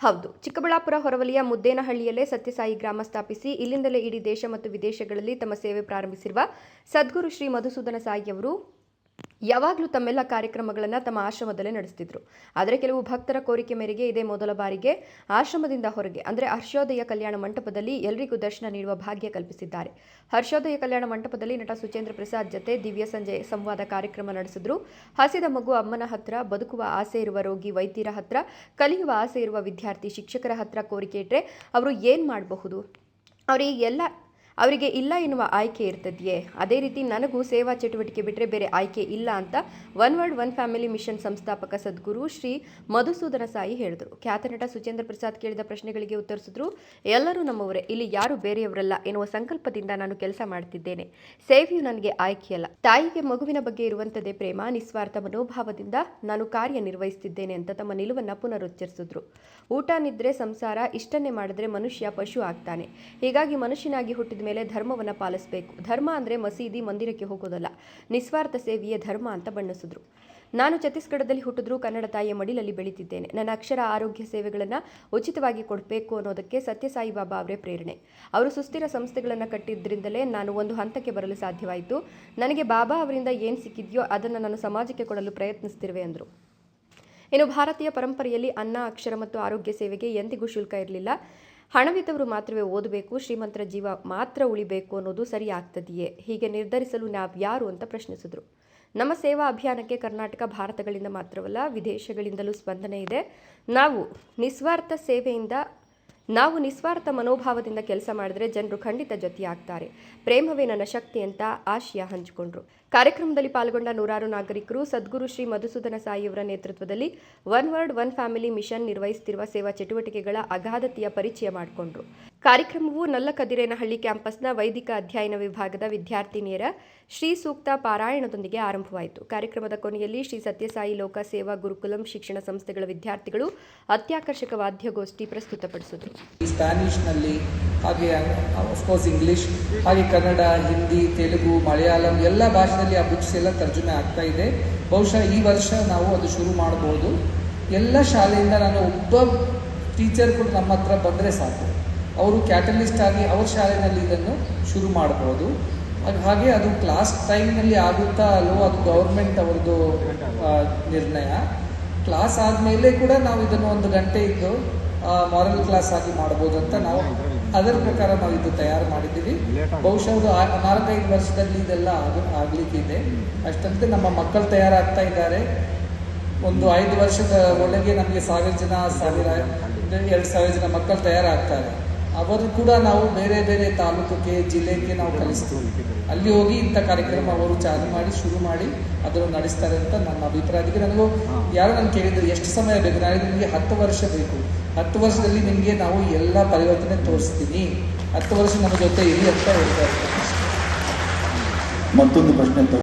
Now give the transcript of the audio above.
ಹೌದು, ಚಿಕ್ಕಬಳ್ಳಾಪುರ ಹೊರವಲಯ ಮುದ್ದೇನಹಳ್ಳಿಯಲ್ಲೇ ಸತ್ಯಸಾಯಿ ಗ್ರಾಮ ಸ್ಥಾಪಿಸಿ ಇಲ್ಲಿಂದಲೇ ಇಡೀ ದೇಶ ಮತ್ತು ವಿದೇಶಗಳಲ್ಲಿ ತಮ್ಮ ಸೇವೆ ಪ್ರಾರಂಭಿಸಿರುವ ಸದ್ಗುರು ಶ್ರೀ ಮಧುಸೂದನ ಸಾಯಿ ಅವರು ಯಾವಾಗಲೂ ತಮ್ಮೆಲ್ಲ ಕಾರ್ಯಕ್ರಮಗಳನ್ನು ತಮ್ಮ ಆಶ್ರಮದಲ್ಲೇ ನಡೆಸ್ತಿದ್ರು. ಆದರೆ ಕೆಲವು ಭಕ್ತರ ಕೋರಿಕೆ ಮೇರೆಗೆ ಇದೇ ಮೊದಲ ಬಾರಿಗೆ ಆಶ್ರಮದಿಂದ ಹೊರಗೆ ಅಂದರೆ ಹರ್ಷೋದಯ ಕಲ್ಯಾಣ ಮಂಟಪದಲ್ಲಿ ಎಲ್ಲರಿಗೂ ದರ್ಶನ ನೀಡುವ ಭಾಗ್ಯ ಕಲ್ಪಿಸಿದ್ದಾರೆ. ಹರ್ಷೋದಯ ಕಲ್ಯಾಣ ಮಂಟಪದಲ್ಲಿ ನಟ ಸುಚೇಂದ್ರ ಪ್ರಸಾದ್ ಜತೆ ದಿವ್ಯ ಸಂಜೆ ಸಂವಾದ ಕಾರ್ಯಕ್ರಮ ನಡೆಸಿದ್ರು. ಹಸಿದ ಮಗು ಅಮ್ಮನ ಹತ್ರ, ಬದುಕುವ ಆಸೆ ಇರುವ ರೋಗಿ ವೈದ್ಯರ ಹತ್ರ, ಕಲಿಯುವ ಆಸೆ ಇರುವ ವಿದ್ಯಾರ್ಥಿ ಶಿಕ್ಷಕರ ಹತ್ರ ಕೋರಿಕೆ ಇಟ್ಟರೆ ಅವರು ಏನು ಮಾಡಬಹುದು, ಅವರಿಗೆ ಇಲ್ಲ ಎನ್ನುವ ಆಯ್ಕೆ ಇರ್ತದೆಯೇ? ಅದೇ ರೀತಿ ನನಗೂ ಸೇವಾ ಚಟುವಟಿಕೆ ಬಿಟ್ಟರೆ ಬೇರೆ ಆಯ್ಕೆ ಇಲ್ಲ ಅಂತ one world one family mission ಸಂಸ್ಥಾಪಕ ಸದ್ಗುರು ಶ್ರೀ ಮಧುಸೂದನ ಸಾಯಿ ಹೇಳಿದರು. ಖ್ಯಾತ ನಟ ಸುಚೇಂದ್ರ ಪ್ರಸಾದ್ ಕೇಳಿದ ಪ್ರಶ್ನೆಗಳಿಗೆ ಉತ್ತರಿಸಿದ್ರು. ಎಲ್ಲರೂ ನಮ್ಮವರೇ, ಇಲ್ಲಿ ಯಾರು ಬೇರೆಯವರಲ್ಲ ಎನ್ನುವ ಸಂಕಲ್ಪದಿಂದ ನಾನು ಕೆಲಸ ಮಾಡ್ತಿದ್ದೇನೆ. ಸೇವೆಯು ನನಗೆ ಆಯ್ಕೆಯಲ್ಲ. ತಾಯಿಗೆ ಮಗುವಿನ ಬಗ್ಗೆ ಇರುವಂಥದ್ದೇ ಪ್ರೇಮ, ನಿಸ್ವಾರ್ಥ ಮನೋಭಾವದಿಂದ ನಾನು ಕಾರ್ಯನಿರ್ವಹಿಸುತ್ತಿದ್ದೇನೆ ಅಂತ ತಮ್ಮ ನಿಲುವನ್ನು ಪುನರುಚ್ಚರಿಸಿದ್ರು. ಊಟ, ನಿದ್ರೆ, ಸಂಸಾರ ಇಷ್ಟನ್ನೇ ಮಾಡಿದ್ರೆ ಮನುಷ್ಯ ಪಶು ಆಗ್ತಾನೆ. ಹೀಗಾಗಿ ಮನುಷ್ಯನಾಗಿ ಹುಟ್ಟಿದ ಮೇಲೆ ಧರ್ಮವನ್ನು ಪಾಲಿಸಬೇಕು. ಧರ್ಮ ಅಂದರೆ ಮಸೀದಿ, ಮಂದಿರಕ್ಕೆ ಹೋಗೋದಲ್ಲ, ನಿಸ್ವಾರ್ಥ ಸೇವೆಯೇ ಧರ್ಮ ಅಂತ ಬಣ್ಣಿಸಿದ್ರು. ನಾನು ಛತ್ತೀಸ್ಗಢದಲ್ಲಿ ಹುಟ್ಟಿದ್ರೂ ಕನ್ನಡ ತಾಯಿಯ ಮಡಿಲಲ್ಲಿ ಬೆಳೀತಿದ್ದೇನೆ. ನನ್ನ ಅಕ್ಷರ ಆರೋಗ್ಯ ಸೇವೆಗಳನ್ನು ಉಚಿತವಾಗಿ ಕೊಡಬೇಕು ಅನ್ನೋದಕ್ಕೆ ಸತ್ಯಸಾಯಿ ಬಾಬಾ ಅವರೇ ಪ್ರೇರಣೆ. ಅವರು ಸುಸ್ಥಿರ ಸಂಸ್ಥೆಗಳನ್ನು ಕಟ್ಟಿದ್ರಿಂದಲೇ ನಾನು ಒಂದು ಹಂತಕ್ಕೆ ಬರಲು ಸಾಧ್ಯವಾಯಿತು. ನನಗೆ ಬಾಬಾ ಅವರಿಂದ ಏನು ಸಿಕ್ಕಿದೆಯೋ ಅದನ್ನು ನಾನು ಸಮಾಜಕ್ಕೆ ಕೊಡಲು ಪ್ರಯತ್ನಿಸ್ತಿರುವೆ ಎಂದರು. ಇನ್ನು ಭಾರತೀಯ ಪರಂಪರೆಯಲ್ಲಿ ಅನ್ನ, ಅಕ್ಷರ ಮತ್ತು ಆರೋಗ್ಯ ಸೇವೆಗೆ ಎಂದಿಗೂ ಶುಲ್ಕ ಇರಲಿಲ್ಲ. ಹಣವಿದ್ದವರು ಮಾತ್ರವೇ ಓದಬೇಕು, ಶ್ರೀಮಂತರ ಜೀವ ಮಾತ್ರ ಉಳಿಬೇಕು ಅನ್ನೋದು ಸರಿ ಆಗ್ತದೆಯೇ? ಹೀಗೆ ನಿರ್ಧರಿಸಲು ನಾವ್ಯಾರು ಅಂತ ಪ್ರಶ್ನಿಸಿದ್ರು. ನಮ್ಮ ಸೇವಾ ಅಭಿಯಾನಕ್ಕೆ ಕರ್ನಾಟಕ, ಭಾರತಗಳಿಂದ ಮಾತ್ರವಲ್ಲ ವಿದೇಶಗಳಿಂದಲೂ ಸ್ಪಂದನೆ ಇದೆ. ನಾವು ನಿಸ್ವಾರ್ಥ ಮನೋಭಾವದಿಂದ ಕೆಲಸ ಮಾಡಿದ್ರೆ ಜನರು ಖಂಡಿತ ಜೊತೆಯಾಗ್ತಾರೆ. ಪ್ರೇಮವೇ ನನ್ನ ಶಕ್ತಿ ಅಂತ ಆಶಯ ಹಂಚಿಕೊಂಡ್ರು. ಕಾರ್ಯಕ್ರಮದಲ್ಲಿ ಪಾಲ್ಗೊಂಡ ನೂರಾರು ನಾಗರಿಕರು ಸದ್ಗುರು ಶ್ರೀ ಮಧುಸೂದನ ಸಾಯಿಯವರ ನೇತೃತ್ವದಲ್ಲಿ one world one family mission ನಿರ್ವಹಿಸುತ್ತಿರುವ ಸೇವಾ ಚಟುವಟಿಕೆಗಳ ಅಗಾಧತೆಯ ಪರಿಚಯ ಮಾಡಿಕೊಂಡ್ರು. ಕಾರ್ಯಕ್ರಮವು ನಲ್ಲಕದಿರೇನಹಳ್ಳಿ ಕ್ಯಾಂಪಸ್ನ ವೈದಿಕ ಅಧ್ಯಯನ ವಿಭಾಗದ ವಿದ್ಯಾರ್ಥಿನಿಯರ ಶ್ರೀ ಸೂಕ್ತ ಪಾರಾಯಣದೊಂದಿಗೆ ಆರಂಭವಾಯಿತು. ಕಾರ್ಯಕ್ರಮದ ಕೊನೆಯಲ್ಲಿ ಶ್ರೀ ಸತ್ಯಸಾಯಿ ಲೋಕ ಸೇವಾ ಗುರುಕುಲಂ ಶಿಕ್ಷಣ ಸಂಸ್ಥೆಗಳ ವಿದ್ಯಾರ್ಥಿಗಳು ಅತ್ಯಾಕರ್ಷಕ ವಾದ್ಯಗೋಷ್ಠಿ ಪ್ರಸ್ತುತಪಡಿಸಿದರು. ಸ್ಪ್ಯಾನಿಷ್ನಲ್ಲಿ, ಹಾಗೆ ಆಫ್ಕೋರ್ಸ್ ಇಂಗ್ಲಿಷ್, ಹಾಗೆ ಕನ್ನಡ, ಹಿಂದಿ, ತೆಲುಗು, ಮಲಯಾಳಂ ಎಲ್ಲ ಭಾಷೆಯಲ್ಲಿ ಆ ಬುಕ್ಸ್ ಎಲ್ಲ ತರ್ಜುಮೆ ಆಗ್ತಾ ಇದೆ. ಬಹುಶಃ ಈ ವರ್ಷ ನಾವು ಅದು ಶುರು ಮಾಡಬಹುದು. ಎಲ್ಲ ಶಾಲೆಯಿಂದ ನಾನು ಒಬ್ಬ ಟೀಚರ್ ಕೂಡ ನಮ್ಮ ಹತ್ರ ಬಂದರೆ ಸಾಕು, ಅವರು ಕ್ಯಾಟಲಿಸ್ಟ್ ಆಗಿ ಅವ್ರ ಶಾಲೆಯಲ್ಲಿ ಇದನ್ನು ಶುರು ಮಾಡ್ಬೋದು. ಹಾಗೆ ಅದು ಕ್ಲಾಸ್ ಟೈಮ್ನಲ್ಲಿ ಆಗುತ್ತಾ ಅಲ್ವೋ ಅದು ಗೌರ್ಮೆಂಟ್ ಅವ್ರದ್ದು ನಿರ್ಣಯ. ಕ್ಲಾಸ್ ಆದಮೇಲೆ ಕೂಡ ನಾವು ಇದನ್ನು 1 ಗಂಟೆ ಇದ್ದು ಮಾರಲ್ ಕ್ಲಾಸ್ ಆಗಿ ಮಾಡ್ಬೋದು ಅಂತ ನಾವು ಅದರ ಪ್ರಕಾರ ನಾವು ಇದು ತಯಾರು ಮಾಡಿದ್ದೀವಿ. ಬಹುಶಃ ಅದು 4-5 ವರ್ಷದಲ್ಲಿ ಇದೆಲ್ಲ ಆಗಲಿಕ್ಕಿದೆ. ಅಷ್ಟಂತೆ ನಮ್ಮ ಮಕ್ಕಳು ತಯಾರಾಗ್ತಾ ಇದ್ದಾರೆ. ಒಂದು 5 ವರ್ಷದ ಒಳಗೆ ನಮಗೆ 2,000 ಜನ ಮಕ್ಕಳು ತಯಾರಾಗ್ತಾರೆ. ಅವರು ಕೂಡ ನಾವು ಬೇರೆ ಬೇರೆ ತಾಲೂಕಿಗೆ, ಜಿಲ್ಲೆಗೆ ನಾವು ಕಲಿಸ್ತೀವಿ. ಅಲ್ಲಿ ಹೋಗಿ ಇಂಥ ಕಾರ್ಯಕ್ರಮ ಅವರು ಶುರು ಮಾಡಿ ಅದನ್ನು ನಡೆಸ್ತಾರೆ ಅಂತ ನನ್ನ ಅಭಿಪ್ರಾಯ. ಅದಕ್ಕೆ ನನಗೂ ಯಾರು ನಾನು ಕೇಳಿದ್ರು ಎಷ್ಟು ಸಮಯ ಬೇಕು, ನಾನು ನಿಮಗೆ 10 ವರ್ಷ ಬೇಕು, 10 ವರ್ಷದಲ್ಲಿ ನಿಮಗೆ ನಾವು ಎಲ್ಲ ಪರಿವರ್ತನೆ ತೋರಿಸ್ತೀನಿ, 10 ವರ್ಷ ನಮ್ಮ ಜೊತೆ ಇರಿ ಅಂತ ಹೇಳ್ತಾ ಇರ್ತಾರೆ. ಮತ್ತೊಂದು ಪ್ರಶ್ನೆ